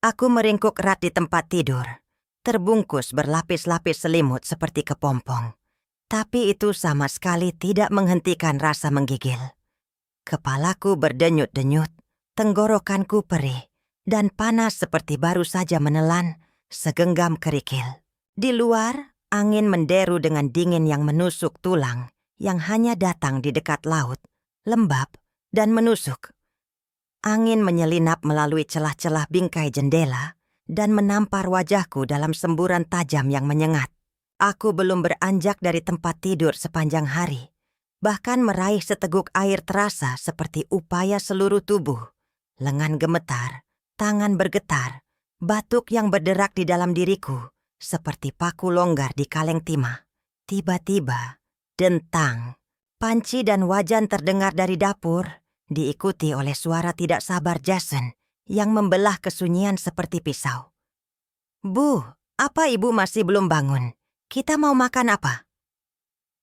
Aku meringkuk erat di tempat tidur, terbungkus berlapis-lapis selimut seperti kepompong. Tapi itu sama sekali tidak menghentikan rasa menggigil. Kepalaku berdenyut-denyut, tenggorokanku perih, dan panas seperti baru saja menelan segenggam kerikil. Di luar, angin menderu dengan dingin yang menusuk tulang, yang hanya datang di dekat laut, lembab dan menusuk. Angin menyelinap melalui celah-celah bingkai jendela dan menampar wajahku dalam semburan tajam yang menyengat. Aku belum beranjak dari tempat tidur sepanjang hari. Bahkan meraih seteguk air terasa seperti upaya seluruh tubuh. Lengan gemetar, tangan bergetar, batuk yang berderak di dalam diriku seperti paku longgar di kaleng timah. Tiba-tiba, dentang, panci dan wajan terdengar dari dapur, diikuti oleh suara tidak sabar Jason yang membelah kesunyian seperti pisau. "Bu, apa ibu masih belum bangun? Kita mau makan apa?"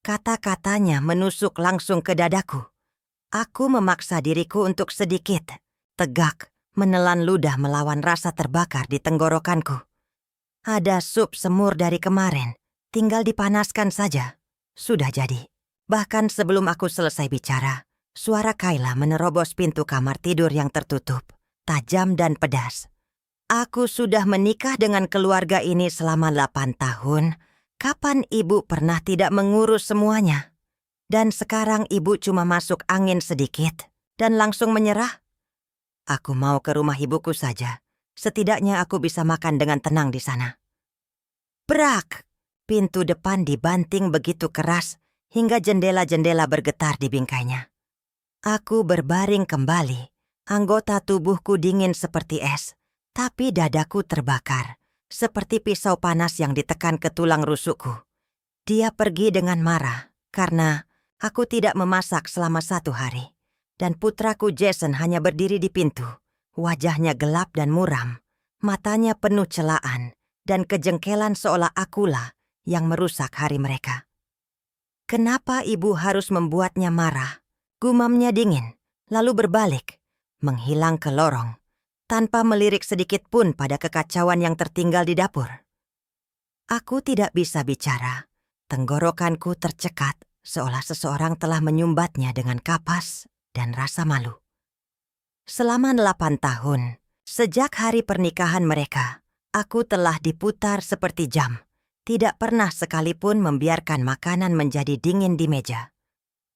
Kata-katanya menusuk langsung ke dadaku. Aku memaksa diriku untuk sedikit tegak, menelan ludah melawan rasa terbakar di tenggorokanku. Ada sup semur dari kemarin, tinggal dipanaskan saja. Sudah jadi. Bahkan sebelum aku selesai bicara, suara Kayla menerobos pintu kamar tidur yang tertutup, tajam dan pedas. "Aku sudah menikah dengan keluarga ini selama 8 tahun. Kapan ibu pernah tidak mengurus semuanya? Dan sekarang ibu cuma masuk angin sedikit dan langsung menyerah? Aku mau ke rumah ibuku saja. Setidaknya aku bisa makan dengan tenang di sana." Brak! Pintu depan dibanting begitu keras hingga jendela-jendela bergetar di bingkainya. Aku berbaring kembali. Anggota tubuhku dingin seperti es, tapi dadaku terbakar, seperti pisau panas yang ditekan ke tulang rusukku. Dia pergi dengan marah karena aku tidak memasak selama 1 hari. Dan putraku Jason hanya berdiri di pintu. Wajahnya gelap dan muram, matanya penuh celaan dan kejengkelan seolah akulah yang merusak hari mereka. "Kenapa ibu harus membuatnya marah?" Gumamnya dingin, lalu berbalik, menghilang ke lorong, tanpa melirik sedikit pun pada kekacauan yang tertinggal di dapur. Aku tidak bisa bicara. Tenggorokanku tercekat, seolah seseorang telah menyumbatnya dengan kapas dan rasa malu. Selama 8 tahun, sejak hari pernikahan mereka, aku telah diputar seperti jam. Tidak pernah sekalipun membiarkan makanan menjadi dingin di meja.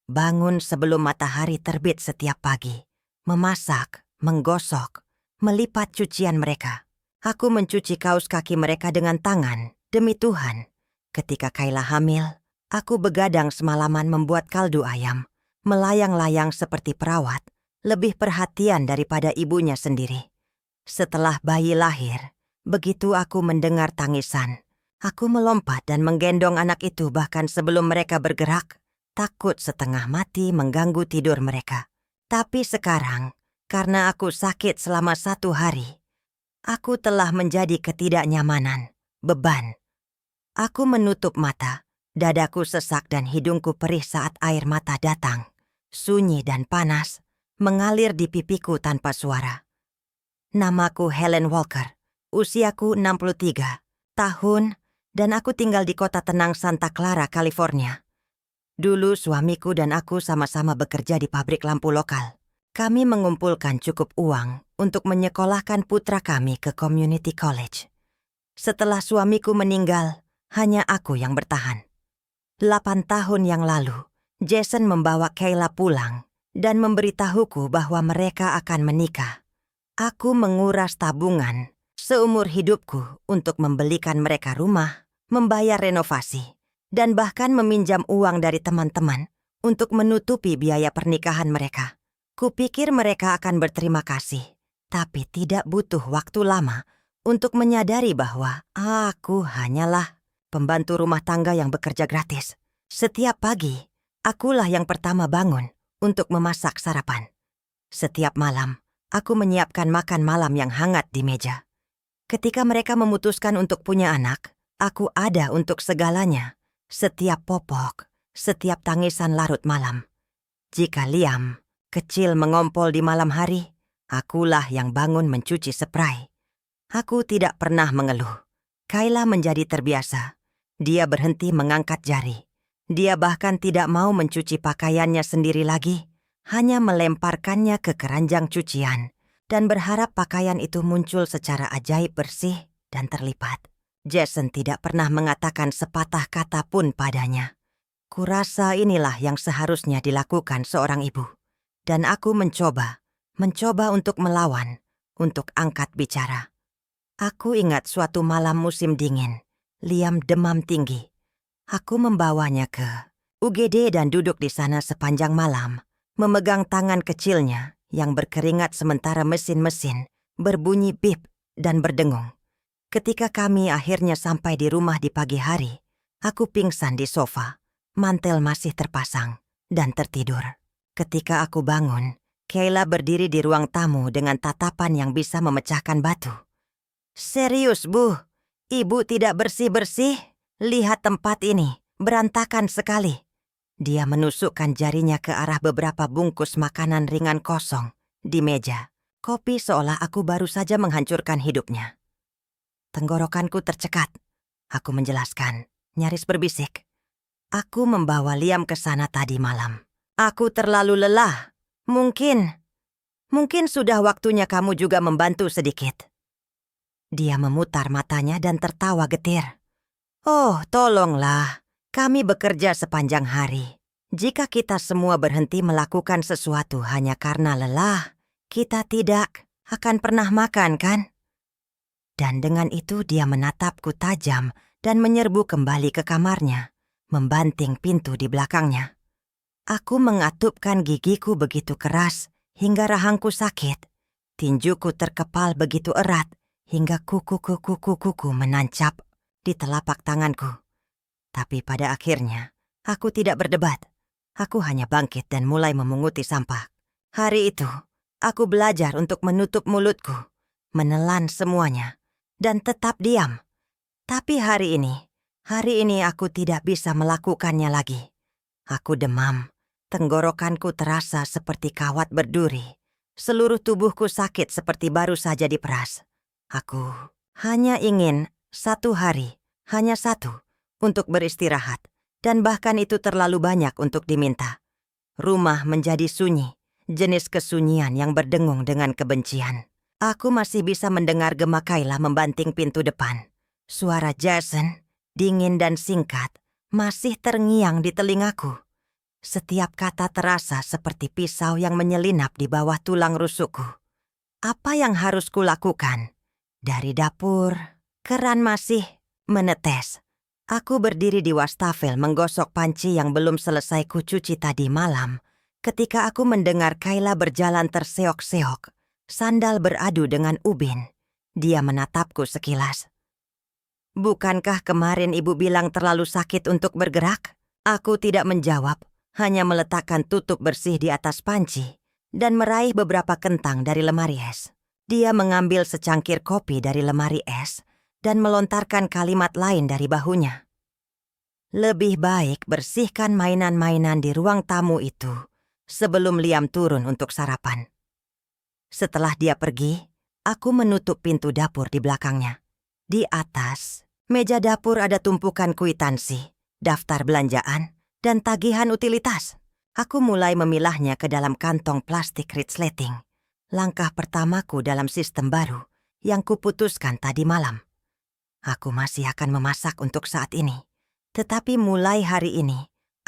Bangun sebelum matahari terbit setiap pagi, memasak, menggosok, melipat cucian mereka. Aku mencuci kaus kaki mereka dengan tangan, demi Tuhan. Ketika Kayla hamil, aku begadang semalaman membuat kaldu ayam, melayang-layang seperti perawat, lebih perhatian daripada ibunya sendiri. Setelah bayi lahir, begitu aku mendengar tangisan, aku melompat dan menggendong anak itu bahkan sebelum mereka bergerak, takut setengah mati mengganggu tidur mereka. Tapi sekarang, karena aku sakit selama 1 hari, aku telah menjadi ketidaknyamanan, beban. Aku menutup mata, dadaku sesak dan hidungku perih saat air mata datang, sunyi dan panas, mengalir di pipiku tanpa suara. Namaku Helen Walker, usiaku 63 tahun, dan aku tinggal di kota tenang Santa Clara, California. Dulu suamiku dan aku sama-sama bekerja di pabrik lampu lokal. Kami mengumpulkan cukup uang untuk menyekolahkan putra kami ke community college. Setelah suamiku meninggal, hanya aku yang bertahan. 8 tahun yang lalu, Jason membawa Kayla pulang dan memberitahuku bahwa mereka akan menikah. Aku menguras tabungan seumur hidupku untuk membelikan mereka rumah, membayar renovasi, dan bahkan meminjam uang dari teman-teman untuk menutupi biaya pernikahan mereka. Kupikir mereka akan berterima kasih, tapi tidak butuh waktu lama untuk menyadari bahwa aku hanyalah pembantu rumah tangga yang bekerja gratis. Setiap pagi, akulah yang pertama bangun untuk memasak sarapan. Setiap malam, aku menyiapkan makan malam yang hangat di meja. Ketika mereka memutuskan untuk punya anak, aku ada untuk segalanya. Setiap popok, setiap tangisan larut malam. Jika Liam kecil mengompol di malam hari, akulah yang bangun mencuci spray. Aku tidak pernah mengeluh. Kayla menjadi terbiasa. Dia berhenti mengangkat jari. Dia bahkan tidak mau mencuci pakaiannya sendiri lagi, hanya melemparkannya ke keranjang cucian dan berharap pakaian itu muncul secara ajaib bersih dan terlipat. Jason tidak pernah mengatakan sepatah kata pun padanya. Kurasa inilah yang seharusnya dilakukan seorang ibu. Dan aku mencoba untuk melawan, untuk angkat bicara. Aku ingat suatu malam musim dingin, Liam demam tinggi. Aku membawanya ke UGD dan duduk di sana sepanjang malam, memegang tangan kecilnya yang berkeringat sementara mesin-mesin berbunyi bip dan berdengung. Ketika kami akhirnya sampai di rumah di pagi hari, aku pingsan di sofa, mantel masih terpasang, dan tertidur. Ketika aku bangun, Kayla berdiri di ruang tamu dengan tatapan yang bisa memecahkan batu. "Serius, Bu? Ibu tidak bersih-bersih? Lihat tempat ini, berantakan sekali." Dia menusukkan jarinya ke arah beberapa bungkus makanan ringan kosong di meja. Kopi seolah aku baru saja menghancurkan hidupnya. Tenggorokanku tercekat. Aku menjelaskan, nyaris berbisik. "Aku membawa Liam ke sana tadi malam. Aku terlalu lelah. Mungkin sudah waktunya kamu juga membantu sedikit." Dia memutar matanya dan tertawa getir. "Oh, tolonglah. Kami bekerja sepanjang hari. Jika kita semua berhenti melakukan sesuatu hanya karena lelah, kita tidak akan pernah makan, kan?" Dan dengan itu dia menatapku tajam dan menyerbu kembali ke kamarnya, membanting pintu di belakangnya. Aku mengatupkan gigiku begitu keras hingga rahangku sakit. Tinjuku terkepal begitu erat hingga kuku menancap di telapak tanganku. Tapi pada akhirnya, aku tidak berdebat. Aku hanya bangkit dan mulai memunguti sampah. Hari itu, aku belajar untuk menutup mulutku, menelan semuanya, dan tetap diam. Tapi hari ini aku tidak bisa melakukannya lagi. Aku demam, tenggorokanku terasa seperti kawat berduri. Seluruh tubuhku sakit seperti baru saja diperas. Aku hanya ingin satu hari, hanya satu, untuk beristirahat. Dan bahkan itu terlalu banyak untuk diminta. Rumah menjadi sunyi, jenis kesunyian yang berdengung dengan kebencian. Aku masih bisa mendengar gema Kayla membanting pintu depan. Suara Jason, dingin dan singkat, masih terngiang di telingaku. Setiap kata terasa seperti pisau yang menyelinap di bawah tulang rusukku. Apa yang harus kulakukan? Dari dapur, keran masih menetes. Aku berdiri di wastafel menggosok panci yang belum selesai kucuci tadi malam ketika aku mendengar Kayla berjalan terseok-seok, sandal beradu dengan ubin. Dia menatapku sekilas. "Bukankah kemarin ibu bilang terlalu sakit untuk bergerak?" Aku tidak menjawab, hanya meletakkan tutup bersih di atas panci dan meraih beberapa kentang dari lemari es. Dia mengambil secangkir kopi dari lemari es dan melontarkan kalimat lain dari bahunya. "Lebih baik bersihkan mainan-mainan di ruang tamu itu sebelum Liam turun untuk sarapan." Setelah dia pergi, aku menutup pintu dapur di belakangnya. Di atas meja dapur ada tumpukan kwitansi, daftar belanjaan, dan tagihan utilitas. Aku mulai memilahnya ke dalam kantong plastik resleting. Langkah pertamaku dalam sistem baru yang kuputuskan tadi malam. Aku masih akan memasak untuk saat ini. Tetapi mulai hari ini,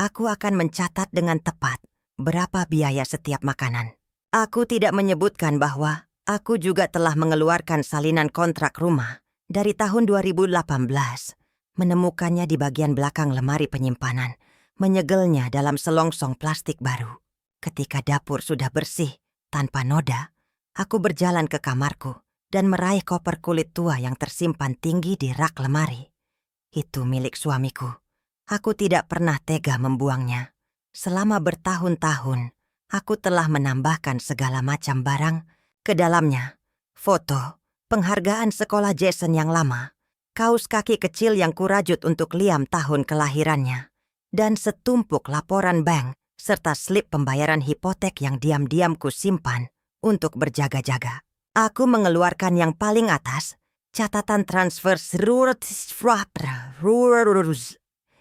aku akan mencatat dengan tepat berapa biaya setiap makanan. Aku tidak menyebutkan bahwa aku juga telah mengeluarkan salinan kontrak rumah dari tahun 2018. Menemukannya di bagian belakang lemari penyimpanan, menyegelnya dalam selongsong plastik baru. Ketika dapur sudah bersih, tanpa noda, aku berjalan ke kamarku dan meraih koper kulit tua yang tersimpan tinggi di rak lemari. Itu milik suamiku. Aku tidak pernah tega membuangnya. Selama bertahun-tahun, aku telah menambahkan segala macam barang ke dalamnya. Foto, penghargaan sekolah Jason yang lama, kaus kaki kecil yang kurajut untuk Liam tahun kelahirannya, dan setumpuk laporan bank serta slip pembayaran hipotek yang diam-diam ku simpan untuk berjaga-jaga. Aku mengeluarkan yang paling atas Catatan transfer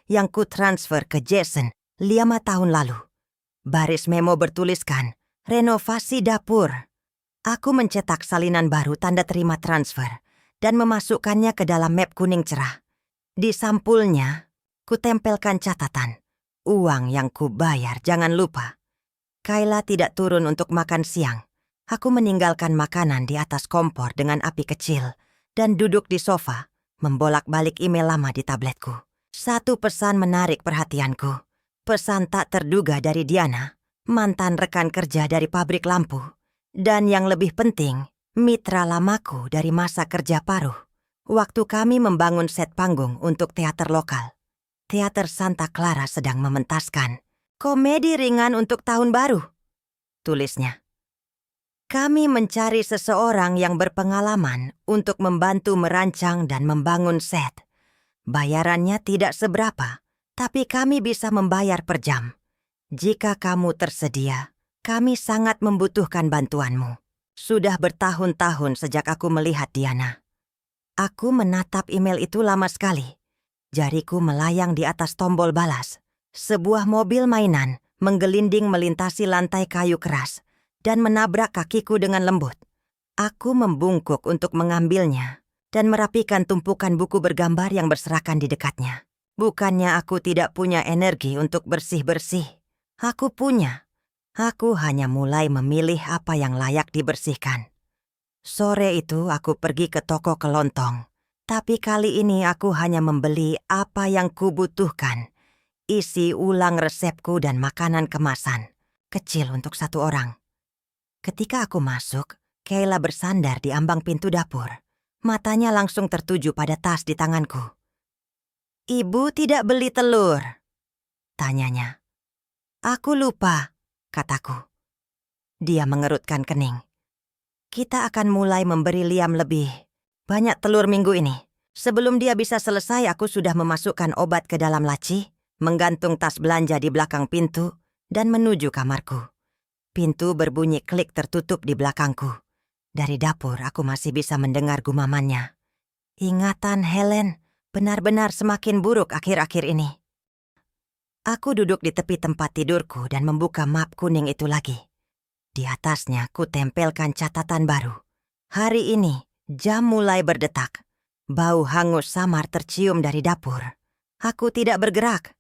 yang ku transfer ke Jason 5 tahun lalu. Baris memo bertuliskan, renovasi dapur. Aku mencetak salinan baru tanda terima transfer dan memasukkannya ke dalam map kuning cerah. Di sampulnya, ku tempelkan catatan. Uang yang ku bayar, jangan lupa. Kayla tidak turun untuk makan siang. Aku meninggalkan makanan di atas kompor dengan api kecil dan duduk di sofa, membolak-balik email lama di tabletku. Satu pesan menarik perhatianku. Pesan tak terduga dari Diana, mantan rekan kerja dari pabrik lampu. Dan yang lebih penting, mitra lamaku dari masa kerja paruh. Waktu kami membangun set panggung untuk teater lokal. Teater Santa Clara sedang mementaskan komedi ringan untuk tahun baru, tulisnya. Kami mencari seseorang yang berpengalaman untuk membantu merancang dan membangun set. Bayarannya tidak seberapa, tapi kami bisa membayar per jam. Jika kamu tersedia, kami sangat membutuhkan bantuanmu. Sudah bertahun-tahun sejak aku melihat Diana. Aku menatap email itu lama sekali. Jariku melayang di atas tombol balas. Sebuah mobil mainan menggelinding melintasi lantai kayu keras dan menabrak kakiku dengan lembut. Aku membungkuk untuk mengambilnya dan merapikan tumpukan buku bergambar yang berserakan di dekatnya. Bukannya aku tidak punya energi untuk bersih-bersih. Aku punya. Aku hanya mulai memilih apa yang layak dibersihkan. Sore itu aku pergi ke toko kelontong. Tapi kali ini aku hanya membeli apa yang kubutuhkan. Isi ulang resepku dan makanan kemasan. Kecil untuk satu orang. Ketika aku masuk, Kayla bersandar di ambang pintu dapur. Matanya langsung tertuju pada tas di tanganku. "Ibu tidak beli telur?" tanyanya. "Aku lupa," kataku. Dia mengerutkan kening. "Kita akan mulai memberi Liam lebih banyak telur minggu ini. Sebelum dia bisa selesai, aku sudah memasukkan obat ke dalam laci, menggantung tas belanja di belakang pintu, dan menuju kamarku. Pintu berbunyi klik tertutup di belakangku. Dari dapur aku masih bisa mendengar gumamannya. Ingatan Helen benar-benar semakin buruk akhir-akhir ini. Aku duduk di tepi tempat tidurku dan membuka map kuning itu lagi. Di atasnya ku tempelkan catatan baru. Hari ini jam mulai berdetak. Bau hangus samar tercium dari dapur. Aku tidak bergerak.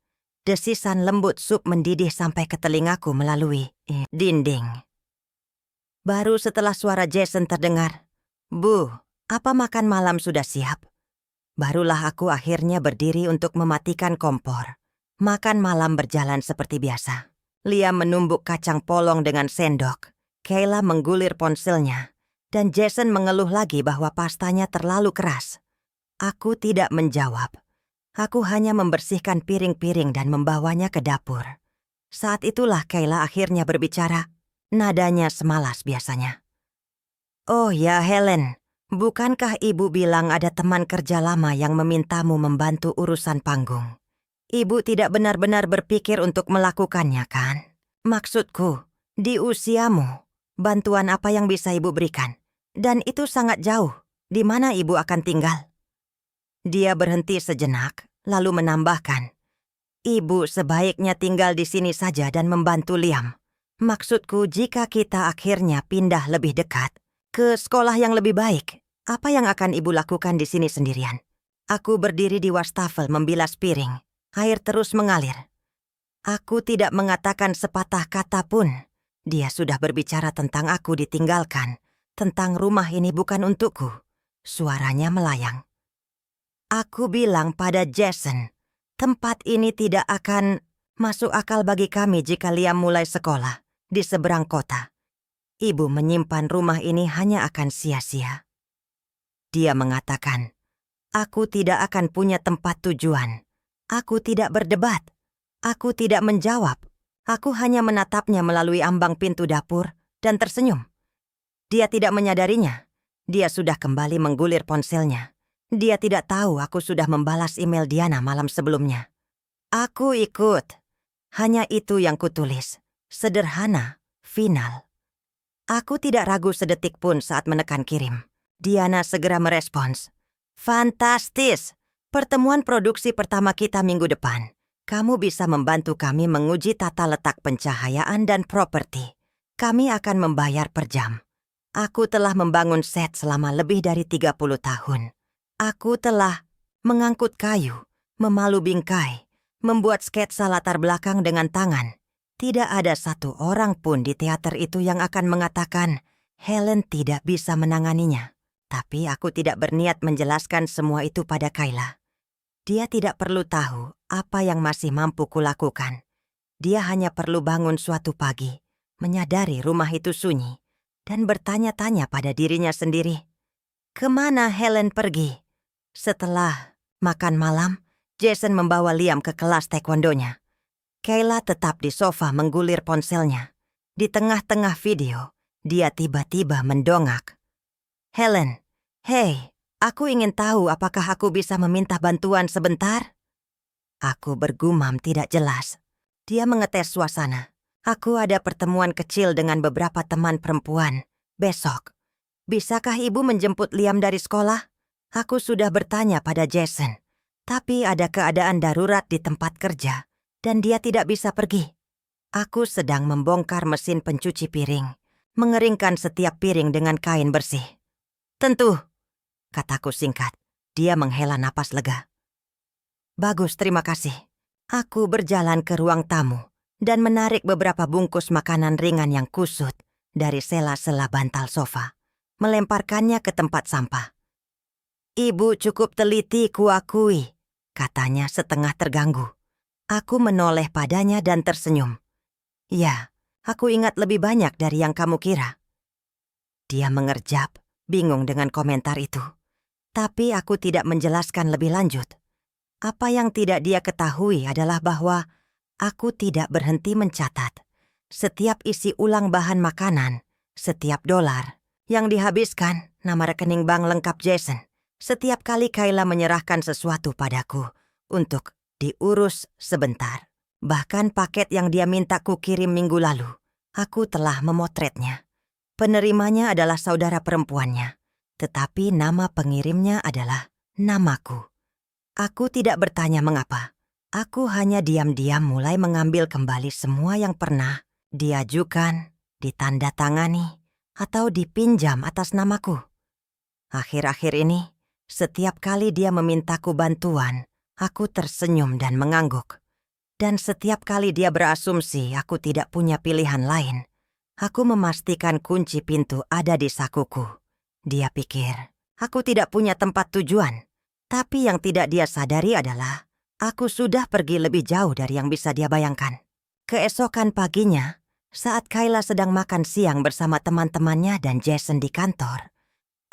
Desisan lembut sup mendidih sampai ke telingaku melalui dinding. Baru setelah suara Jason terdengar, "Bu, apa makan malam sudah siap?" Barulah aku akhirnya berdiri untuk mematikan kompor. Makan malam berjalan seperti biasa. Liam menumbuk kacang polong dengan sendok. Kayla menggulir ponselnya. Dan Jason mengeluh lagi bahwa pastanya terlalu keras. Aku tidak menjawab. Aku hanya membersihkan piring-piring dan membawanya ke dapur. Saat itulah Kayla akhirnya berbicara. Nadanya semalas biasanya. "Oh ya Helen, bukankah ibu bilang ada teman kerja lama yang memintamu membantu urusan panggung? Ibu tidak benar-benar berpikir untuk melakukannya kan? Maksudku, di usiamu, bantuan apa yang bisa ibu berikan? Dan itu sangat jauh. Di mana ibu akan tinggal?" Dia berhenti sejenak, lalu menambahkan, "Ibu sebaiknya tinggal di sini saja dan membantu Liam. Maksudku, jika kita akhirnya pindah lebih dekat, ke sekolah yang lebih baik, apa yang akan ibu lakukan di sini sendirian?" Aku berdiri di wastafel membilas piring. Air terus mengalir. Aku tidak mengatakan sepatah kata pun. Dia sudah berbicara tentang aku ditinggalkan, tentang rumah ini bukan untukku. Suaranya melayang. Aku bilang pada Jason, tempat ini tidak akan masuk akal bagi kami jika Liam mulai sekolah di seberang kota. Ibu menyimpan rumah ini hanya akan sia-sia. Dia mengatakan, aku tidak akan punya tempat tujuan. Aku tidak berdebat. Aku tidak menjawab. Aku hanya menatapnya melalui ambang pintu dapur dan tersenyum. Dia tidak menyadarinya. Dia sudah kembali menggulir ponselnya. Dia tidak tahu aku sudah membalas email Diana malam sebelumnya. Aku ikut. Hanya itu yang kutulis. Sederhana, final. Aku tidak ragu sedetik pun saat menekan kirim. Diana segera merespons. Fantastis! Pertemuan produksi pertama kita minggu depan. Kamu bisa membantu kami menguji tata letak pencahayaan dan properti. Kami akan membayar per jam. Aku telah membangun set selama lebih dari 30 tahun. Aku telah mengangkut kayu, memalu bingkai, membuat sketsa latar belakang dengan tangan. Tidak ada satu orang pun di teater itu yang akan mengatakan Helen tidak bisa menanganinya. Tapi aku tidak berniat menjelaskan semua itu pada Kayla. Dia tidak perlu tahu apa yang masih mampu kulakukan. Dia hanya perlu bangun suatu pagi, menyadari rumah itu sunyi, dan bertanya-tanya pada dirinya sendiri, kemana Helen pergi? Setelah makan malam, Jason membawa Liam ke kelas taekwondonya. Kayla tetap di sofa menggulir ponselnya. Di tengah-tengah video, dia tiba-tiba mendongak. Helen, hei, aku ingin tahu apakah aku bisa meminta bantuan sebentar? Aku bergumam tidak jelas. Dia mengetes suasana. Aku ada pertemuan kecil dengan beberapa teman perempuan besok. Bisakah ibu menjemput Liam dari sekolah? Aku sudah bertanya pada Jason. Tapi ada keadaan darurat di tempat kerja dan dia tidak bisa pergi. Aku sedang membongkar mesin pencuci piring, mengeringkan setiap piring dengan kain bersih. Tentu, kataku singkat. Dia menghela napas lega. Bagus, terima kasih. Aku berjalan ke ruang tamu dan menarik beberapa bungkus makanan ringan yang kusut dari sela-sela bantal sofa, melemparkannya ke tempat sampah. Ibu cukup teliti kuakui, katanya setengah terganggu. Aku menoleh padanya dan tersenyum. Ya, aku ingat lebih banyak dari yang kamu kira. Dia mengerjap, bingung dengan komentar itu. Tapi aku tidak menjelaskan lebih lanjut. Apa yang tidak dia ketahui adalah bahwa aku tidak berhenti mencatat setiap isi ulang bahan makanan, setiap dolar yang dihabiskan, nama rekening bank lengkap Jason, setiap kali Kayla menyerahkan sesuatu padaku untuk diurus sebentar. Bahkan paket yang dia minta ku kirim minggu lalu, aku telah memotretnya. Penerimanya adalah saudara perempuannya, tetapi nama pengirimnya adalah namaku. Aku tidak bertanya mengapa. Aku hanya diam-diam mulai mengambil kembali semua yang pernah diajukan, ditandatangani, atau dipinjam atas namaku. Akhir-akhir ini, setiap kali dia memintaku bantuan, aku tersenyum dan mengangguk. Dan setiap kali dia berasumsi aku tidak punya pilihan lain, aku memastikan kunci pintu ada di sakuku. Dia pikir aku tidak punya tempat tujuan. Tapi yang tidak dia sadari adalah aku sudah pergi lebih jauh dari yang bisa dia bayangkan. Keesokan paginya, saat Kayla sedang makan siang bersama teman-temannya dan Jason di kantor,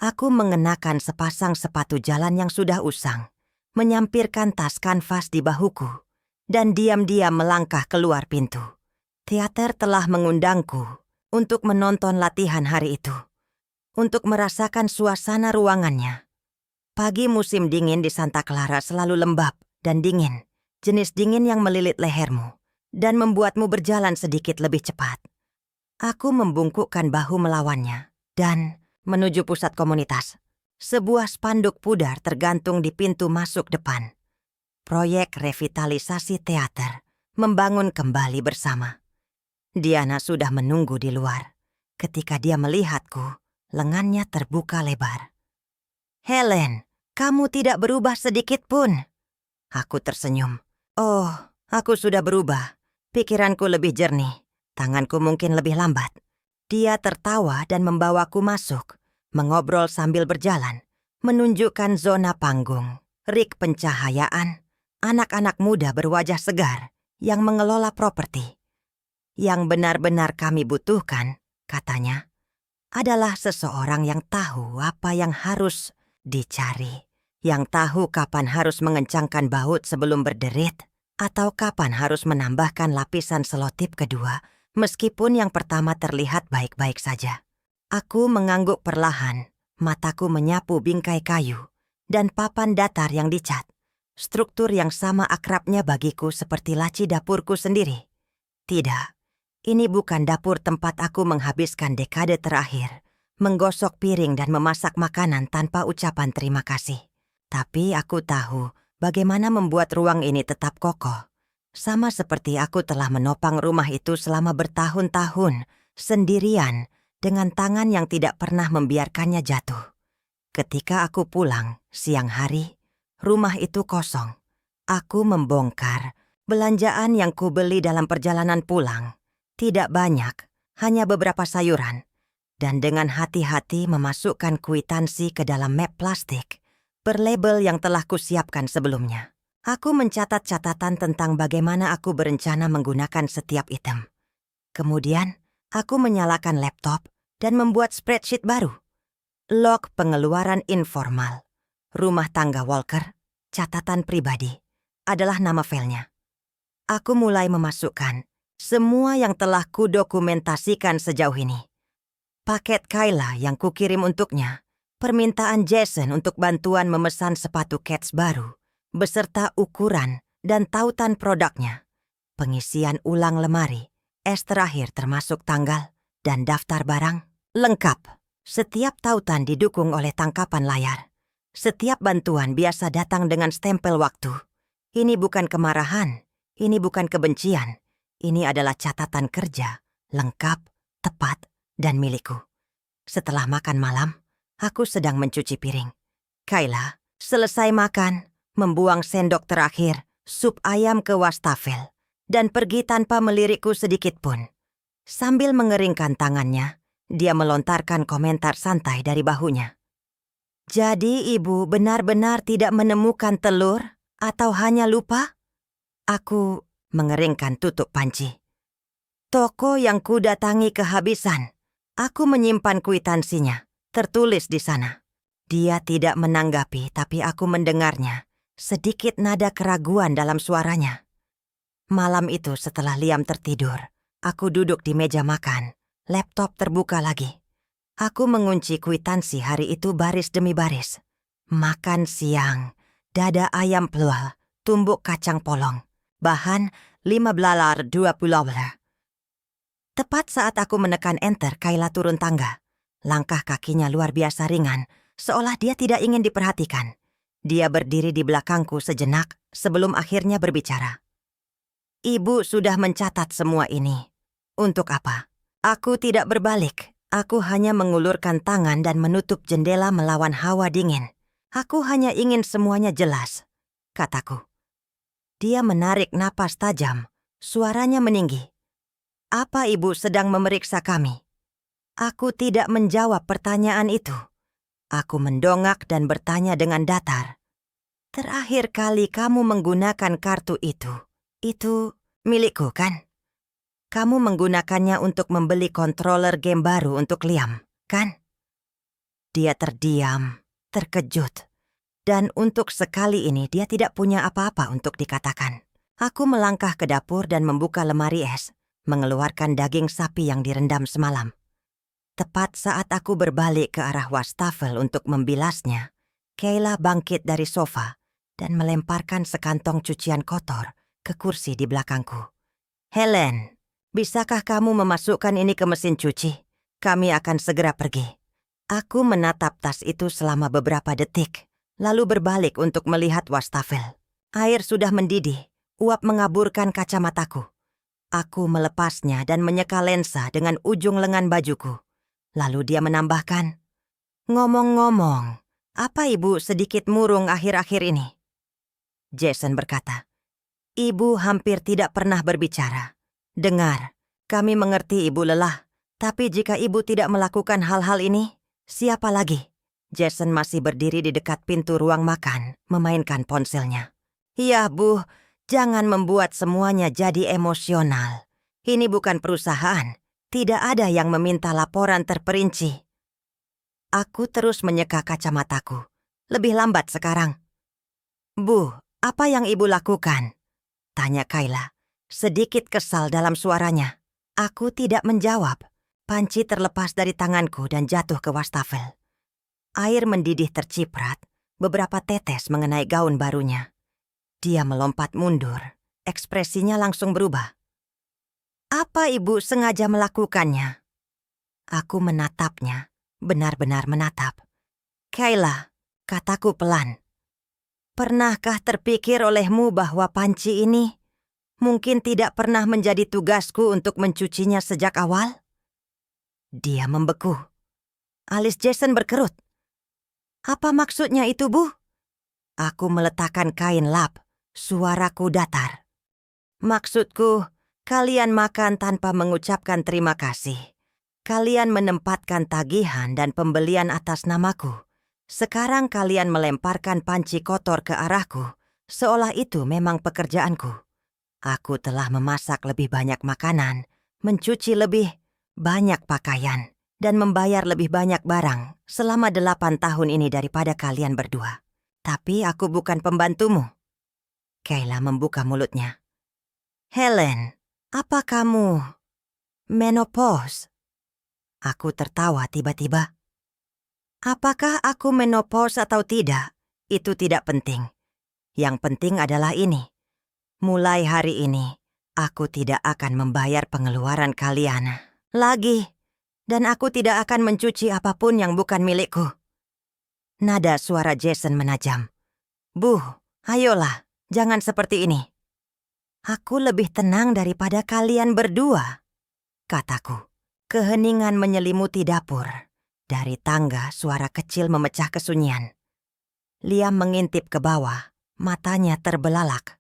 aku mengenakan sepasang sepatu jalan yang sudah usang, menyampirkan tas kanvas di bahuku, dan diam-diam melangkah keluar pintu. Teater telah mengundangku untuk menonton latihan hari itu, untuk merasakan suasana ruangannya. Pagi musim dingin di Santa Clara selalu lembab dan dingin, jenis dingin yang melilit lehermu dan membuatmu berjalan sedikit lebih cepat. Aku membungkukkan bahu melawannya dan menuju pusat komunitas. Sebuah spanduk pudar tergantung di pintu masuk depan. Proyek revitalisasi teater, membangun kembali bersama. Diana sudah menunggu di luar. Ketika dia melihatku, lengannya terbuka lebar. Helen, kamu tidak berubah sedikit pun. Aku tersenyum. Oh, aku sudah berubah. Pikiranku lebih jernih. Tanganku mungkin lebih lambat. Dia tertawa dan membawaku masuk, mengobrol sambil berjalan, menunjukkan zona panggung, rig pencahayaan, anak-anak muda berwajah segar yang mengelola properti. Yang benar-benar kami butuhkan, katanya, adalah seseorang yang tahu apa yang harus dicari, yang tahu kapan harus mengencangkan baut sebelum berderit, atau kapan harus menambahkan lapisan selotip kedua, meskipun yang pertama terlihat baik-baik saja. Aku mengangguk perlahan, mataku menyapu bingkai kayu, dan papan datar yang dicat, struktur yang sama akrabnya bagiku seperti laci dapurku sendiri. Tidak, ini bukan dapur tempat aku menghabiskan dekade terakhir, menggosok piring dan memasak makanan tanpa ucapan terima kasih. Tapi aku tahu bagaimana membuat ruang ini tetap kokoh. Sama seperti aku telah menopang rumah itu selama bertahun-tahun, sendirian, dengan tangan yang tidak pernah membiarkannya jatuh. Ketika aku pulang, siang hari, rumah itu kosong. Aku membongkar belanjaan yang kubeli dalam perjalanan pulang. Tidak banyak, hanya beberapa sayuran. Dan dengan hati-hati memasukkan kwitansi ke dalam map plastik berlabel yang telah kusiapkan sebelumnya. Aku mencatat catatan tentang bagaimana aku berencana menggunakan setiap item. Kemudian, aku menyalakan laptop dan membuat spreadsheet baru. Log pengeluaran informal, rumah tangga Walker, catatan pribadi, adalah nama filenya. Aku mulai memasukkan semua yang telah kudokumentasikan sejauh ini. Paket Kayla yang kukirim untuknya, permintaan Jason untuk bantuan memesan sepatu Keds baru, beserta ukuran dan tautan produknya, pengisian ulang lemari, es terakhir termasuk tanggal, dan daftar barang, lengkap. Setiap tautan didukung oleh tangkapan layar. Setiap bantuan biasa datang dengan stempel waktu. Ini bukan kemarahan, ini bukan kebencian. Ini adalah catatan kerja, lengkap, tepat, dan milikku. Setelah makan malam, aku sedang mencuci piring. Kayla selesai makan, membuang sendok terakhir, sup ayam ke wastafel, dan pergi tanpa melirikku sedikit pun. Sambil mengeringkan tangannya, dia melontarkan komentar santai dari bahunya. Jadi ibu benar-benar tidak menemukan telur atau hanya lupa? Aku mengeringkan tutup panci. Toko yang kudatangi kehabisan. Aku menyimpan kwitansinya, tertulis di sana. Dia tidak menanggapi, tapi aku mendengarnya. Sedikit nada keraguan dalam suaranya. Malam itu setelah Liam tertidur, aku duduk di meja makan. Laptop terbuka lagi. Aku mengunci kwitansi hari itu baris demi baris. Makan siang, dada ayam pelual, tumbuk kacang polong. Bahan $15.20. Tepat saat aku menekan enter, Kayla turun tangga. Langkah kakinya luar biasa ringan, seolah dia tidak ingin diperhatikan. Dia berdiri di belakangku sejenak sebelum akhirnya berbicara. Ibu sudah mencatat semua ini. Untuk apa? Aku tidak berbalik. Aku hanya mengulurkan tangan dan menutup jendela melawan hawa dingin. Aku hanya ingin semuanya jelas, kataku. Dia menarik napas tajam, suaranya meninggi. Apa ibu sedang memeriksa kami? Aku tidak menjawab pertanyaan itu. Aku mendongak dan bertanya dengan datar. Terakhir kali kamu menggunakan kartu itu milikku kan? Kamu menggunakannya untuk membeli controller game baru untuk Liam, kan? Dia terdiam, terkejut. Dan untuk sekali ini dia tidak punya apa-apa untuk dikatakan. Aku melangkah ke dapur dan membuka lemari es, mengeluarkan daging sapi yang direndam semalam. Tepat saat aku berbalik ke arah wastafel untuk membilasnya, Kayla bangkit dari sofa dan melemparkan sekantong cucian kotor ke kursi di belakangku. Helen, bisakah kamu memasukkan ini ke mesin cuci? Kami akan segera pergi. Aku menatap tas itu selama beberapa detik, lalu berbalik untuk melihat wastafel. Air sudah mendidih, uap mengaburkan kacamataku. Aku melepasnya dan menyeka lensa dengan ujung lengan bajuku. Lalu dia menambahkan, ngomong-ngomong, apa ibu sedikit murung akhir-akhir ini? Jason berkata, ibu hampir tidak pernah berbicara. Dengar, kami mengerti ibu lelah, tapi jika ibu tidak melakukan hal-hal ini, siapa lagi? Jason masih berdiri di dekat pintu ruang makan, memainkan ponselnya. Iya, Bu. Jangan membuat semuanya jadi emosional. Ini bukan perusahaan. Tidak ada yang meminta laporan terperinci. Aku terus menyeka kacamataku. Lebih lambat sekarang. Bu, apa yang ibu lakukan? Tanya Kayla. Sedikit kesal dalam suaranya. Aku tidak menjawab. Panci terlepas dari tanganku dan jatuh ke wastafel. Air mendidih terciprat. Beberapa tetes mengenai gaun barunya. Dia melompat mundur. Ekspresinya langsung berubah. Apa ibu sengaja melakukannya? Aku menatapnya, benar-benar menatap. Kayla, kataku pelan. Pernahkah terpikir olehmu bahwa panci ini mungkin tidak pernah menjadi tugasku untuk mencucinya sejak awal? Dia membeku. Alis Jason berkerut. Apa maksudnya itu, Bu? Aku meletakkan kain lap, suaraku datar. Maksudku, kalian makan tanpa mengucapkan terima kasih. Kalian menempatkan tagihan dan pembelian atas namaku. Sekarang kalian melemparkan panci kotor ke arahku, seolah itu memang pekerjaanku. Aku telah memasak lebih banyak makanan, mencuci lebih banyak pakaian, dan membayar lebih banyak barang selama 8 tahun ini daripada kalian berdua. Tapi aku bukan pembantumu. Kayla membuka mulutnya. Helen, apa kamu menopause? Aku tertawa tiba-tiba. Apakah aku menopause atau tidak, itu tidak penting. Yang penting adalah ini. Mulai hari ini, aku tidak akan membayar pengeluaran kalian lagi. Dan aku tidak akan mencuci apapun yang bukan milikku. Nada suara Jason menajam. Bu, ayolah, jangan seperti ini. Aku lebih tenang daripada kalian berdua, kataku. Keheningan menyelimuti dapur. Dari tangga, suara kecil memecah kesunyian. Liam mengintip ke bawah, matanya terbelalak.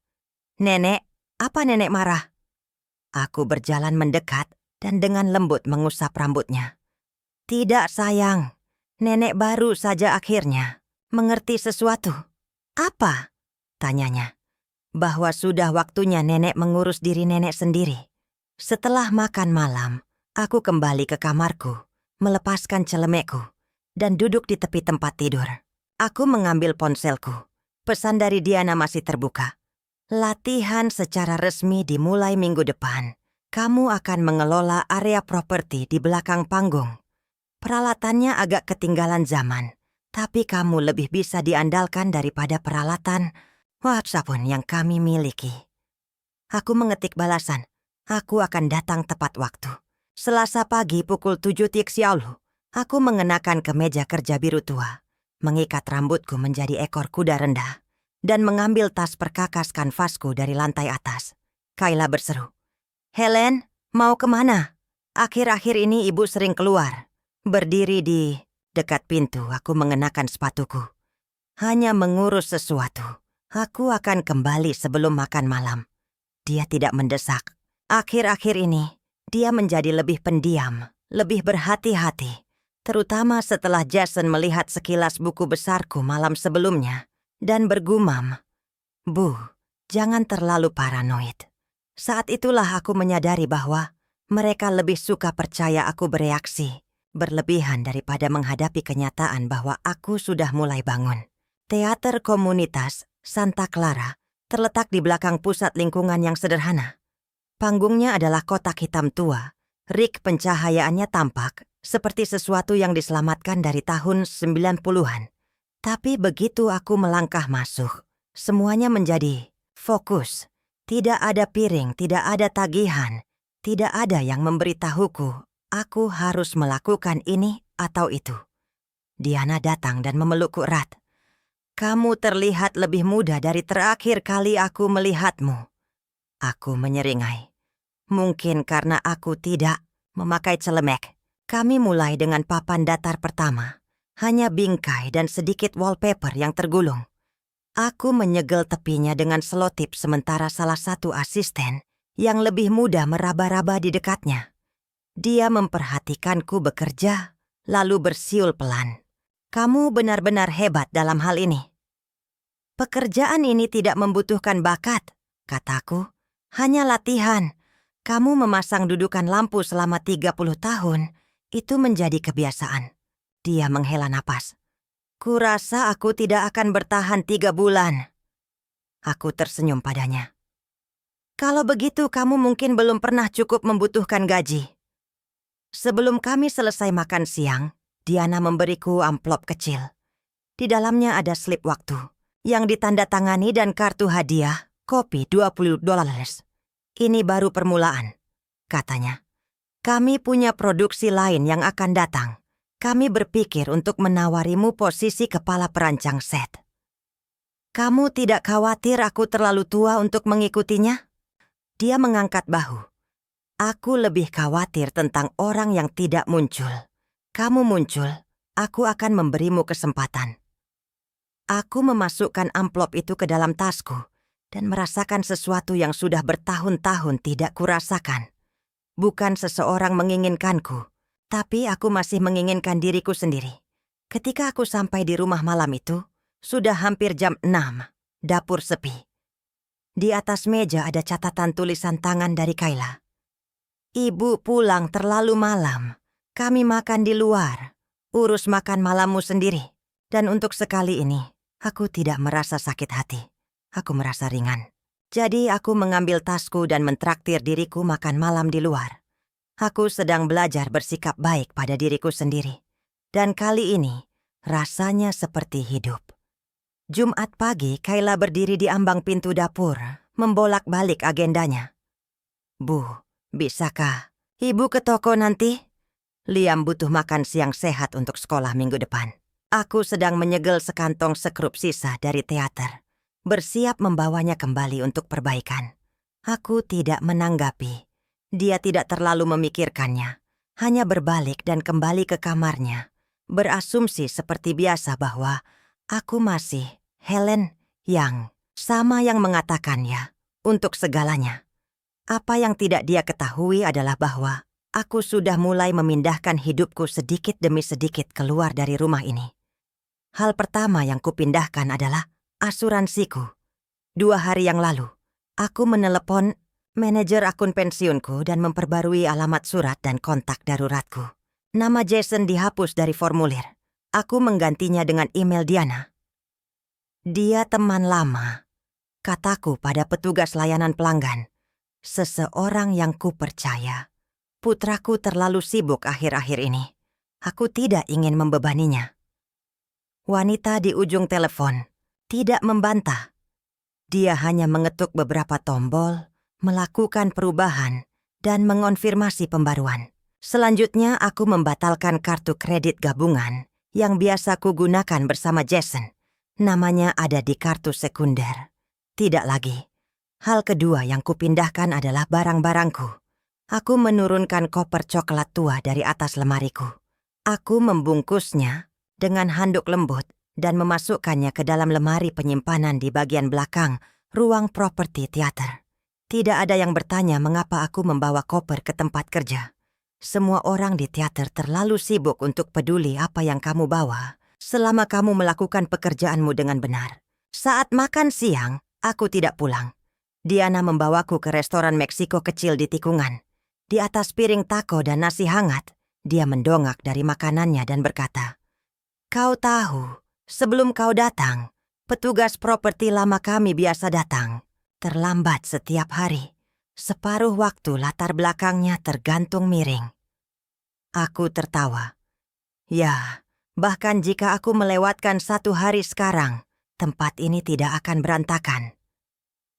Nenek, apa nenek marah? Aku berjalan mendekat dan dengan lembut mengusap rambutnya. Tidak, sayang. Nenek baru saja akhirnya mengerti sesuatu. Apa? Tanyanya. Bahwa sudah waktunya nenek mengurus diri nenek sendiri. Setelah makan malam, aku kembali ke kamarku, melepaskan celemekku, dan duduk di tepi tempat tidur. Aku mengambil ponselku. Pesan dari Diana masih terbuka. Latihan secara resmi dimulai minggu depan. Kamu akan mengelola area properti di belakang panggung. Peralatannya agak ketinggalan zaman, tapi kamu lebih bisa diandalkan daripada peralatan apapun yang kami miliki. Aku mengetik balasan. Aku akan datang tepat waktu. Selasa pagi pukul 7 Xiaolu, aku mengenakan kemeja kerja biru tua, mengikat rambutku menjadi ekor kuda rendah, dan mengambil tas perkakas kanvasku dari lantai atas. Kayla berseru, Helen, mau kemana? Akhir-akhir ini ibu sering keluar. Berdiri di dekat pintu, aku mengenakan sepatuku. Hanya mengurus sesuatu. Aku akan kembali sebelum makan malam. Dia tidak mendesak. Akhir-akhir ini, dia menjadi lebih pendiam, lebih berhati-hati. Terutama setelah Jason melihat sekilas buku besarku malam sebelumnya. Dan bergumam, Bu, jangan terlalu paranoid. Saat itulah aku menyadari bahwa mereka lebih suka percaya aku bereaksi berlebihan daripada menghadapi kenyataan bahwa aku sudah mulai bangun. Teater komunitas Santa Clara terletak di belakang pusat lingkungan yang sederhana. Panggungnya adalah kotak hitam tua. Rig pencahayaannya tampak seperti sesuatu yang diselamatkan dari tahun 90-an. Tapi begitu aku melangkah masuk, semuanya menjadi fokus. Tidak ada piring, tidak ada tagihan, tidak ada yang memberitahuku aku harus melakukan ini atau itu. Diana datang dan memelukku erat. Kamu terlihat lebih muda dari terakhir kali aku melihatmu. Aku menyeringai. Mungkin karena aku tidak memakai celemek. Kami mulai dengan papan datar pertama. Hanya bingkai dan sedikit wallpaper yang tergulung. Aku menyegel tepinya dengan selotip sementara salah satu asisten yang lebih muda meraba-raba di dekatnya. Dia memperhatikanku bekerja, lalu bersiul pelan. Kamu benar-benar hebat dalam hal ini. Pekerjaan ini tidak membutuhkan bakat, kataku. Hanya latihan. Kamu memasang dudukan lampu selama 30 tahun, itu menjadi kebiasaan. Dia menghela napas. Kurasa aku tidak akan bertahan 3 bulan. Aku tersenyum padanya. Kalau begitu kamu mungkin belum pernah cukup membutuhkan gaji. Sebelum kami selesai makan siang, Diana memberiku amplop kecil. Di dalamnya ada slip waktu yang ditandatangani dan kartu hadiah, kopi $20. Ini baru permulaan, katanya. Kami punya produksi lain yang akan datang. Kami berpikir untuk menawarimu posisi kepala perancang set. Kamu tidak khawatir aku terlalu tua untuk mengikutinya? Dia mengangkat bahu. Aku lebih khawatir tentang orang yang tidak muncul. Kamu muncul, aku akan memberimu kesempatan. Aku memasukkan amplop itu ke dalam tasku dan merasakan sesuatu yang sudah bertahun-tahun tidak kurasakan. Bukan seseorang menginginkanku, tapi aku masih menginginkan diriku sendiri. Ketika aku sampai di rumah malam itu, sudah hampir jam 6, dapur sepi. Di atas meja ada catatan tulisan tangan dari Kayla. Ibu pulang terlalu malam. Kami makan di luar. Urus makan malammu sendiri. Dan untuk sekali ini, aku tidak merasa sakit hati. Aku merasa ringan. Jadi aku mengambil tasku dan mentraktir diriku makan malam di luar. Aku sedang belajar bersikap baik pada diriku sendiri. Dan kali ini, rasanya seperti hidup. Jumat pagi, Kayla berdiri di ambang pintu dapur, membolak-balik agendanya. Bu, bisakah ibu ke toko nanti? Liam butuh makan siang sehat untuk sekolah minggu depan. Aku sedang menyegel sekantong sekrup sisa dari teater, bersiap membawanya kembali untuk perbaikan. Aku tidak menanggapi. Dia tidak terlalu memikirkannya, hanya berbalik dan kembali ke kamarnya, berasumsi seperti biasa bahwa aku masih Helen yang sama yang mengatakannya untuk segalanya. Apa yang tidak dia ketahui adalah bahwa aku sudah mulai memindahkan hidupku sedikit demi sedikit keluar dari rumah ini. Hal pertama yang kupindahkan adalah asuransiku. 2 hari yang lalu, aku menelepon manajer akun pensiunku dan memperbarui alamat surat dan kontak daruratku. Nama Jason dihapus dari formulir. Aku menggantinya dengan email Diana. Dia teman lama, kataku pada petugas layanan pelanggan. Seseorang yang kupercaya. Putraku terlalu sibuk akhir-akhir ini. Aku tidak ingin membebaninya. Wanita di ujung telepon tidak membantah. Dia hanya mengetuk beberapa tombol, melakukan perubahan, dan mengonfirmasi pembaruan. Selanjutnya aku membatalkan kartu kredit gabungan yang biasa kugunakan bersama Jason. Namanya ada di kartu sekunder. Tidak lagi. Hal kedua yang kupindahkan adalah barang-barangku. Aku menurunkan koper coklat tua dari atas lemariku. Aku membungkusnya dengan handuk lembut dan memasukkannya ke dalam lemari penyimpanan di bagian belakang ruang properti teater. Tidak ada yang bertanya mengapa aku membawa koper ke tempat kerja. Semua orang di teater terlalu sibuk untuk peduli apa yang kamu bawa selama kamu melakukan pekerjaanmu dengan benar. Saat makan siang, aku tidak pulang. Diana membawaku ke restoran Meksiko kecil di tikungan. Di atas piring taco dan nasi hangat, dia mendongak dari makanannya dan berkata, "Kau tahu, sebelum kau datang, petugas properti lama kami biasa datang. Terlambat setiap hari. Separuh waktu latar belakangnya tergantung miring." Aku tertawa. Ya, bahkan jika aku melewatkan 1 hari sekarang, tempat ini tidak akan berantakan.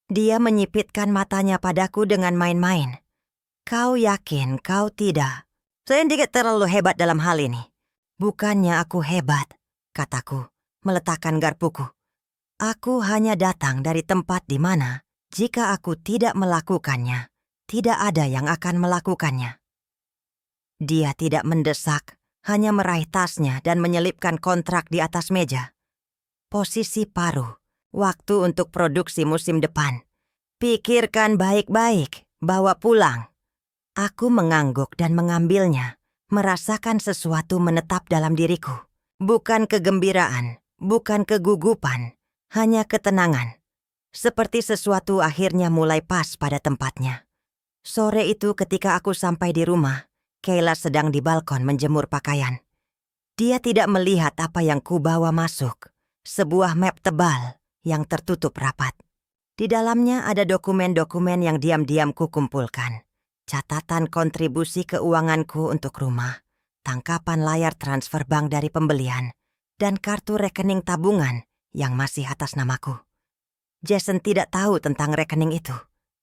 Dia menyipitkan matanya padaku dengan main-main. Kau yakin kau tidak? Saya dikit terlalu hebat dalam hal ini. Bukannya aku hebat, kataku, meletakkan garpuku. Aku hanya datang dari tempat di mana jika aku tidak melakukannya, tidak ada yang akan melakukannya. Dia tidak mendesak, hanya meraih tasnya dan menyelipkan kontrak di atas meja. Posisi paruh, waktu untuk produksi musim depan. Pikirkan baik-baik, bawa pulang. Aku mengangguk dan mengambilnya, merasakan sesuatu menetap dalam diriku. Bukan kegembiraan, bukan kegugupan, hanya ketenangan. Seperti sesuatu akhirnya mulai pas pada tempatnya. Sore itu ketika aku sampai di rumah, Kayla sedang di balkon menjemur pakaian. Dia tidak melihat apa yang kubawa masuk, sebuah map tebal yang tertutup rapat. Di dalamnya ada dokumen-dokumen yang diam-diam kukumpulkan. Catatan kontribusi keuanganku untuk rumah, tangkapan layar transfer bank dari pembelian, dan kartu rekening tabungan yang masih atas namaku. Jason tidak tahu tentang rekening itu.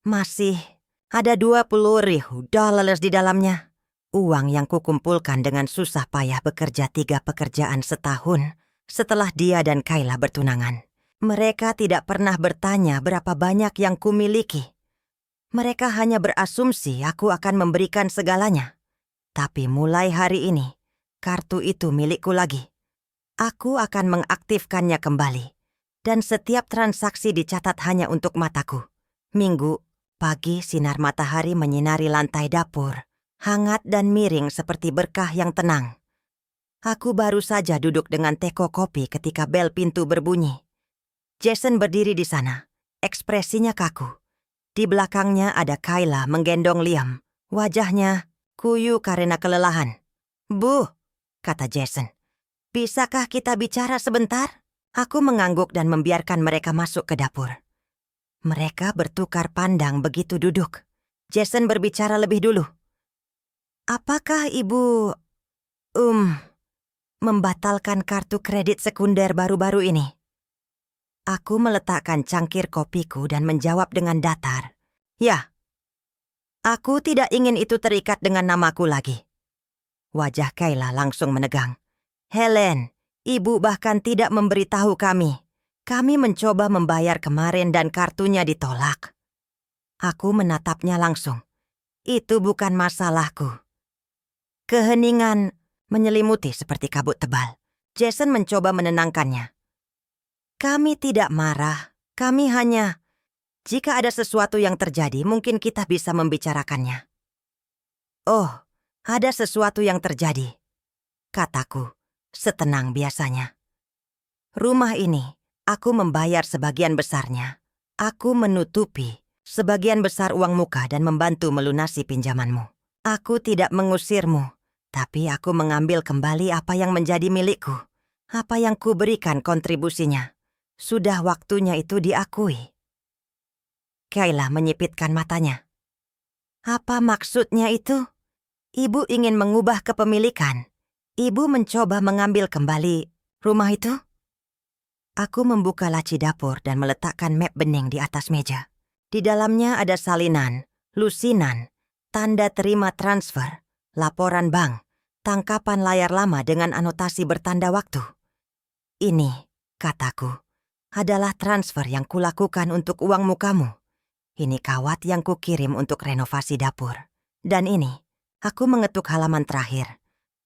Masih ada $20,000 di dalamnya. Uang yang kukumpulkan dengan susah payah bekerja 3 pekerjaan setahun setelah dia dan Kayla bertunangan. Mereka tidak pernah bertanya berapa banyak yang kumiliki. Mereka hanya berasumsi aku akan memberikan segalanya. Tapi mulai hari ini, kartu itu milikku lagi. Aku akan mengaktifkannya kembali. Dan setiap transaksi dicatat hanya untuk mataku. Minggu, pagi sinar matahari menyinari lantai dapur. Hangat dan miring seperti berkah yang tenang. Aku baru saja duduk dengan teko kopi ketika bel pintu berbunyi. Jason berdiri di sana, ekspresinya kaku. Di belakangnya ada Kayla menggendong Liam. Wajahnya kuyu karena kelelahan. "Bu," kata Jason, "bisakah kita bicara sebentar?" Aku mengangguk dan membiarkan mereka masuk ke dapur. Mereka bertukar pandang begitu duduk. Jason berbicara lebih dulu. "Apakah ibu, membatalkan kartu kredit sekunder baru-baru ini?" Aku meletakkan cangkir kopiku dan menjawab dengan datar. "Ya, aku tidak ingin itu terikat dengan namaku lagi." Wajah Kayla langsung menegang. "Helen, ibu bahkan tidak memberitahu kami. Kami mencoba membayar kemarin dan kartunya ditolak." Aku menatapnya langsung. "Itu bukan masalahku." Keheningan menyelimuti seperti kabut tebal. Jason mencoba menenangkannya. "Kami tidak marah. Kami hanya... Jika ada sesuatu yang terjadi, mungkin kita bisa membicarakannya." "Oh, ada sesuatu yang terjadi," kataku, setenang biasanya. "Rumah ini, aku membayar sebagian besarnya. Aku menutupi sebagian besar uang muka dan membantu melunasi pinjamanmu. Aku tidak mengusirmu, tapi aku mengambil kembali apa yang menjadi milikku. Apa yang kuberikan kontribusinya. Sudah waktunya itu diakui." Kayla menyipitkan matanya. "Apa maksudnya itu? Ibu ingin mengubah kepemilikan. Ibu mencoba mengambil kembali rumah itu?" Aku membuka laci dapur dan meletakkan map bening di atas meja. Di dalamnya ada salinan, lusinan, tanda terima transfer, laporan bank, tangkapan layar lama dengan anotasi bertanda waktu. "Ini," kataku, "adalah transfer yang kulakukan untuk uang mukamu. Ini kawat yang kukirim untuk renovasi dapur. Dan ini," aku mengetuk halaman terakhir,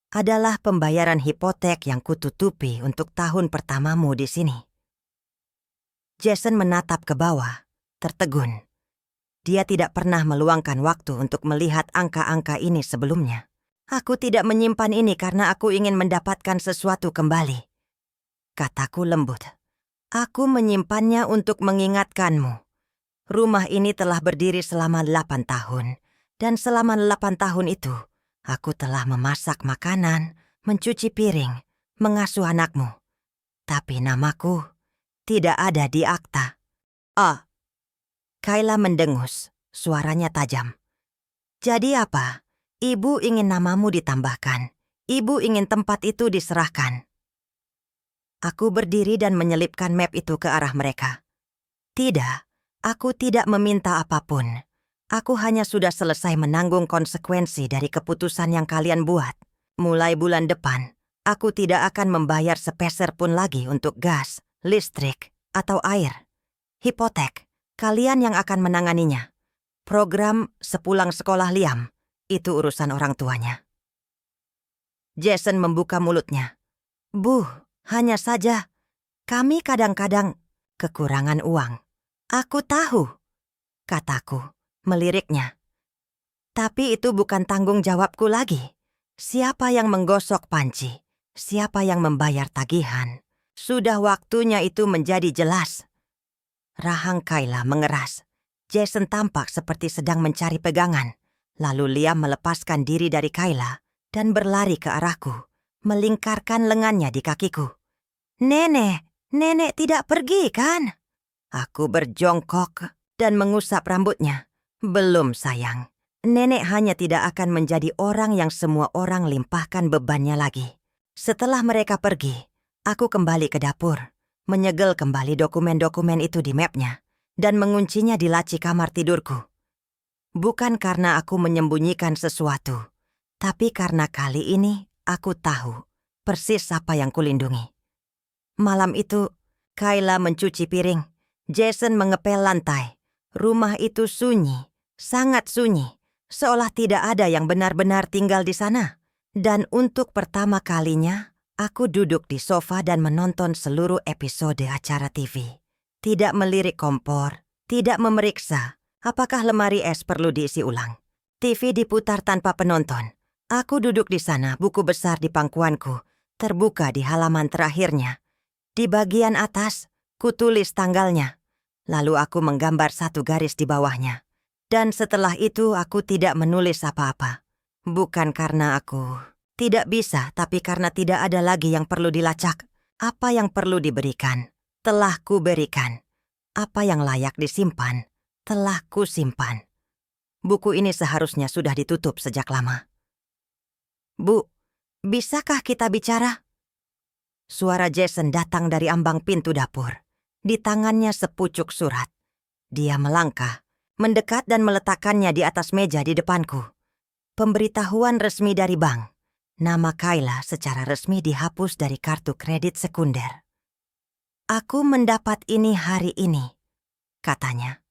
"adalah pembayaran hipotek yang kututupi untuk tahun pertamamu di sini." Jason menatap ke bawah, tertegun. Dia tidak pernah meluangkan waktu untuk melihat angka-angka ini sebelumnya. "Aku tidak menyimpan ini karena aku ingin mendapatkan sesuatu kembali," kataku lembut. "Aku menyimpannya untuk mengingatkanmu. Rumah ini telah berdiri selama 8 tahun. Dan selama 8 tahun itu, aku telah memasak makanan, mencuci piring, mengasuh anakmu. Tapi namaku tidak ada di akta." "Ah." Kayla mendengus, suaranya tajam. "Jadi apa? Ibu ingin namamu ditambahkan. Ibu ingin tempat itu diserahkan." Aku berdiri dan menyelipkan map itu ke arah mereka. "Tidak, aku tidak meminta apapun. Aku hanya sudah selesai menanggung konsekuensi dari keputusan yang kalian buat. Mulai bulan depan, aku tidak akan membayar sepeser pun lagi untuk gas, listrik, atau air. Hipotek, kalian yang akan menanganinya. Program sepulang sekolah Liam, itu urusan orang tuanya." Jason membuka mulutnya. "Bu, hanya saja, kami kadang-kadang kekurangan uang." "Aku tahu," kataku, meliriknya. "Tapi itu bukan tanggung jawabku lagi. Siapa yang menggosok panci? Siapa yang membayar tagihan? Sudah waktunya itu menjadi jelas." Rahang Kayla mengeras. Jason tampak seperti sedang mencari pegangan. Lalu Liam melepaskan diri dari Kayla dan berlari ke arahku, melingkarkan lengannya di kakiku. Nenek tidak pergi kan?" Aku berjongkok dan mengusap rambutnya. "Belum, sayang. Nenek hanya tidak akan menjadi orang yang semua orang limpahkan bebannya lagi." Setelah mereka pergi, aku kembali ke dapur, menyegel kembali dokumen-dokumen itu di mapnya, dan menguncinya di laci kamar tidurku. Bukan karena aku menyembunyikan sesuatu, tapi karena kali ini aku tahu persis apa yang kulindungi. Malam itu, Kayla mencuci piring. Jason mengepel lantai. Rumah itu sunyi, sangat sunyi, seolah tidak ada yang benar-benar tinggal di sana. Dan untuk pertama kalinya, aku duduk di sofa dan menonton seluruh episode acara TV. Tidak melirik kompor, tidak memeriksa apakah lemari es perlu diisi ulang. TV diputar tanpa penonton. Aku duduk di sana, buku besar di pangkuanku, terbuka di halaman terakhirnya. Di bagian atas, kutulis tanggalnya. Lalu aku menggambar satu garis di bawahnya. Dan setelah itu aku tidak menulis apa-apa. Bukan karena aku tidak bisa, tapi karena tidak ada lagi yang perlu dilacak. Apa yang perlu diberikan, telah kuberikan. Apa yang layak disimpan, telah kusimpan. Buku ini seharusnya sudah ditutup sejak lama. Bu, bisakah kita bicara? Suara Jason datang dari ambang pintu dapur. Di tangannya sepucuk surat. Dia melangkah, mendekat dan meletakkannya di atas meja di depanku. Pemberitahuan resmi dari bank. Nama Kayla secara resmi dihapus dari kartu kredit sekunder. Aku mendapat ini hari ini, katanya.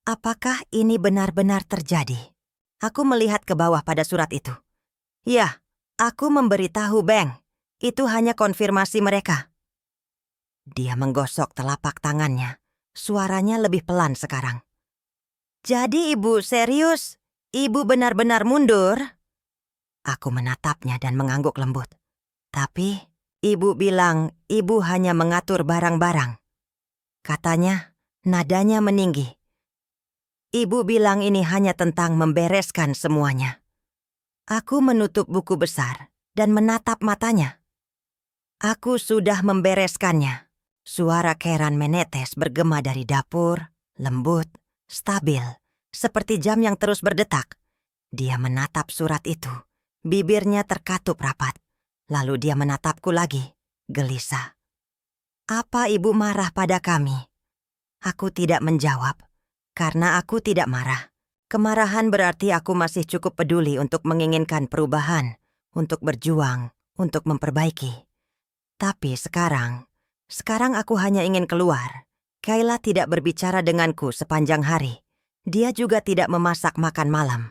Apakah ini benar-benar terjadi? Aku melihat ke bawah pada surat itu. Ya, aku memberitahu bank. Itu hanya konfirmasi mereka. Dia menggosok telapak tangannya. Suaranya lebih pelan sekarang. Jadi ibu serius? Ibu benar-benar mundur? Aku menatapnya dan mengangguk lembut. Tapi ibu bilang ibu hanya mengatur barang-barang. Katanya, nadanya meninggi. Ibu bilang ini hanya tentang membereskan semuanya. Aku menutup buku besar dan menatap matanya. Aku sudah membereskannya. Suara Karen menetes bergema dari dapur, lembut, stabil, seperti jam yang terus berdetak. Dia menatap surat itu, bibirnya terkatup rapat. Lalu dia menatapku lagi, gelisah. Apa ibu marah pada kami? Aku tidak menjawab, karena aku tidak marah. Kemarahan berarti aku masih cukup peduli untuk menginginkan perubahan, untuk berjuang, untuk memperbaiki. Tapi sekarang aku hanya ingin keluar. Kayla tidak berbicara denganku sepanjang hari. Dia juga tidak memasak makan malam.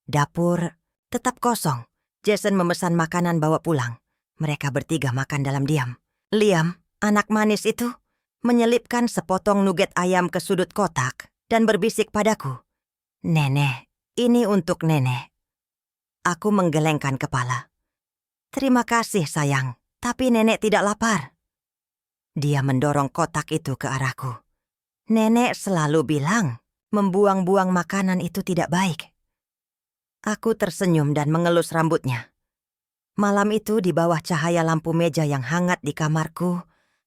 Dapur tetap kosong. Jason memesan makanan bawa pulang. Mereka bertiga makan dalam diam. Liam, anak manis itu, menyelipkan sepotong nugget ayam ke sudut kotak dan berbisik padaku. Nenek, ini untuk nenek. Aku menggelengkan kepala. Terima kasih sayang, tapi nenek tidak lapar. Dia mendorong kotak itu ke arahku. Nenek selalu bilang, membuang-buang makanan itu tidak baik. Aku tersenyum dan mengelus rambutnya. Malam itu di bawah cahaya lampu meja yang hangat di kamarku,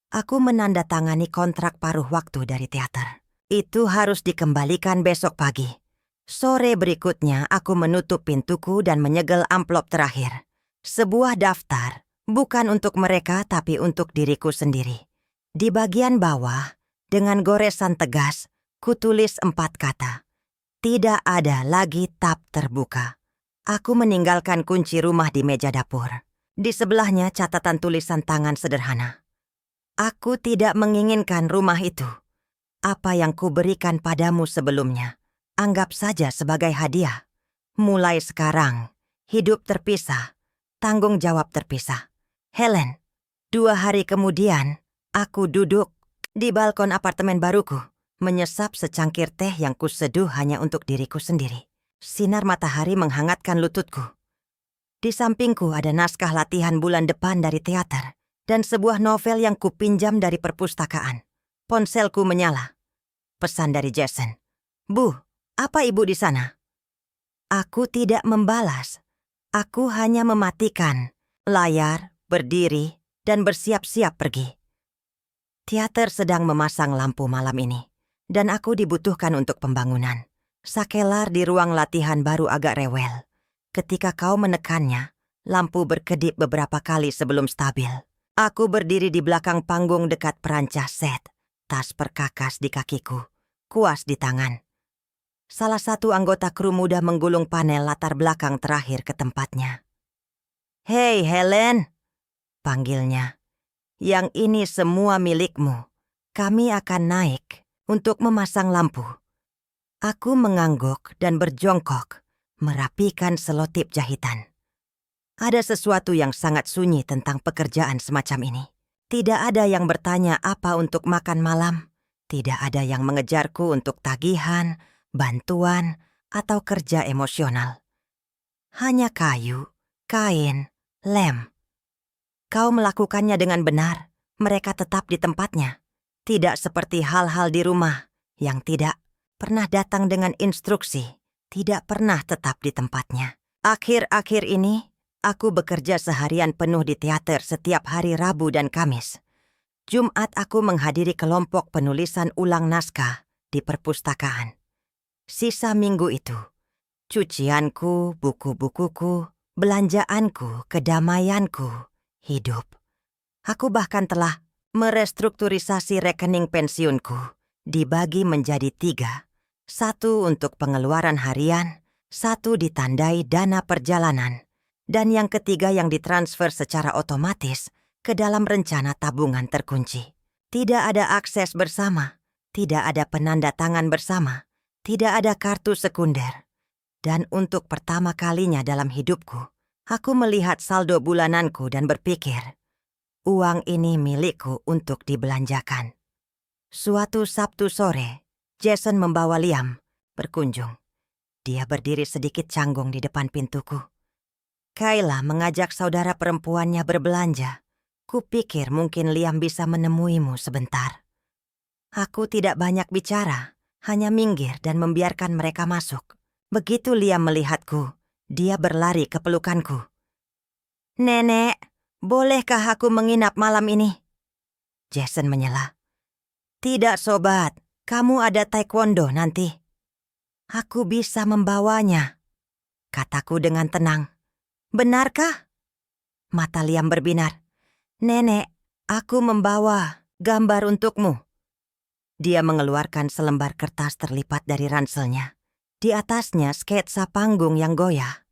aku menandatangani kontrak paruh waktu dari teater. Itu harus dikembalikan besok pagi. Sore berikutnya aku menutup pintuku dan menyegel amplop terakhir. Sebuah daftar, bukan untuk mereka tapi untuk diriku sendiri. Di bagian bawah, dengan goresan tegas, kutulis 4 kata. Tidak ada lagi tab terbuka. Aku meninggalkan kunci rumah di meja dapur. Di sebelahnya catatan tulisan tangan sederhana. Aku tidak menginginkan rumah itu. Apa yang kuberikan padamu sebelumnya, anggap saja sebagai hadiah. Mulai sekarang, hidup terpisah, tanggung jawab terpisah. Helen, 2 hari kemudian, aku duduk di balkon apartemen baruku, menyesap secangkir teh yang kuseduh hanya untuk diriku sendiri. Sinar matahari menghangatkan lututku. Di sampingku ada naskah latihan bulan depan dari teater dan sebuah novel yang kupinjam dari perpustakaan. Ponselku menyala. Pesan dari Jason. Bu, apa ibu di sana? Aku tidak membalas. Aku hanya mematikan layar, berdiri, dan bersiap-siap pergi. Teater sedang memasang lampu malam ini, dan aku dibutuhkan untuk pembangunan. Sakelar di ruang latihan baru agak rewel. Ketika kau menekannya, lampu berkedip beberapa kali sebelum stabil. Aku berdiri di belakang panggung dekat perancah set, tas perkakas di kakiku, kuas di tangan. Salah satu anggota kru muda menggulung panel latar belakang terakhir ke tempatnya. "Hei Helen," panggilnya. "Yang ini semua milikmu. Kami akan naik untuk memasang lampu. Aku mengangguk dan berjongkok, merapikan selotip jahitan. Ada sesuatu yang sangat sunyi tentang pekerjaan semacam ini. Tidak ada yang bertanya apa untuk makan malam. Tidak ada yang mengejarku untuk tagihan, bantuan, atau kerja emosional. Hanya kayu, kain, lem. Kau melakukannya dengan benar, mereka tetap di tempatnya. Tidak seperti hal-hal di rumah yang tidak pernah datang dengan instruksi, tidak pernah tetap di tempatnya. Akhir-akhir ini, aku bekerja seharian penuh di teater setiap hari Rabu dan Kamis. Jumat aku menghadiri kelompok penulisan ulang naskah di perpustakaan. Sisa minggu itu, cucianku, buku-bukuku, belanjaanku, kedamaianku, hidup. Aku bahkan telah merestrukturisasi rekening pensiunku, dibagi menjadi 3. 1 untuk pengeluaran harian, 1 ditandai dana perjalanan, dan yang ketiga yang ditransfer secara otomatis ke dalam rencana tabungan terkunci. Tidak ada akses bersama, tidak ada penanda tangan bersama, tidak ada kartu sekunder. Dan untuk pertama kalinya dalam hidupku, aku melihat saldo bulananku dan berpikir, uang ini milikku untuk dibelanjakan. Suatu Sabtu sore, Jason membawa Liam berkunjung. Dia berdiri sedikit canggung di depan pintuku. Kayla mengajak saudara perempuannya berbelanja. Kupikir mungkin Liam bisa menemuimu sebentar. Aku tidak banyak bicara, hanya minggir dan membiarkan mereka masuk. Begitu Liam melihatku, dia berlari ke pelukanku. "Nenek, bolehkah aku menginap malam ini?" Jason menyela. "Tidak, sobat. Kamu ada taekwondo nanti." "Aku bisa membawanya," kataku dengan tenang. "Benarkah?" Mata Liam berbinar. "Nenek, aku membawa gambar untukmu." Dia mengeluarkan selembar kertas terlipat dari ranselnya. Di atasnya sketsa panggung yang goyah.